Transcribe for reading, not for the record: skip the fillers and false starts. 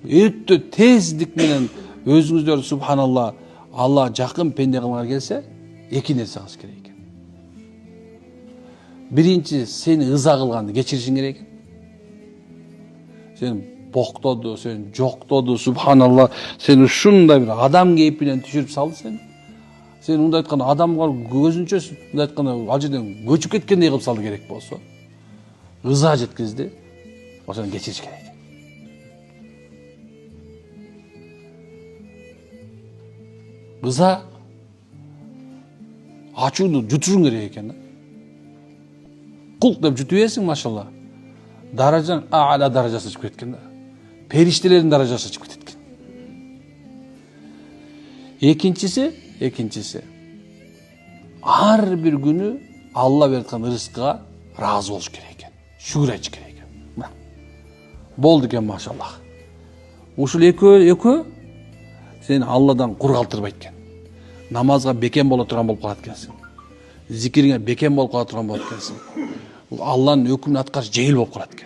өтө тездик менен өзүңүздөр субханалла Алла жакын пенде кылган келсе, эки нерсе кылыш керек экен. Биринчи, сени ыза кылганды кечиришиң керек экен. Сен боктоду, сен жоктоду, субханалла, сен ушундай бир адам кейпинен түшүрүп салды сени. Сен мындай айтканда адамга көзүнчө мындай айтканда ал жерден көчүп кеткендей кылып салды керек болсо, ыза жеткизди. Ошону кечириш керек. Ыза ачууну жутушуң керек экен да. Кулк деп жутуп берсиң, машалла. Даражаң аала даражасына чыгып кеткен да. Периштелердин даражасына чыгып кеткен. Экинчиси ар бир күнү Алла берип аткан рызыкка ыраазы болуш керек экен. Шүгүр айтыш керек экен. Болду экен, машалла. Ушул экөө сени Алладан кур калтырбайт экен. Намазга бекем боло турган болуп калат экенсиң. Зикириңе бекем болуп кала турган болот экенсиң. Алланын өкүмүн аткарыш жеңил болуп калат.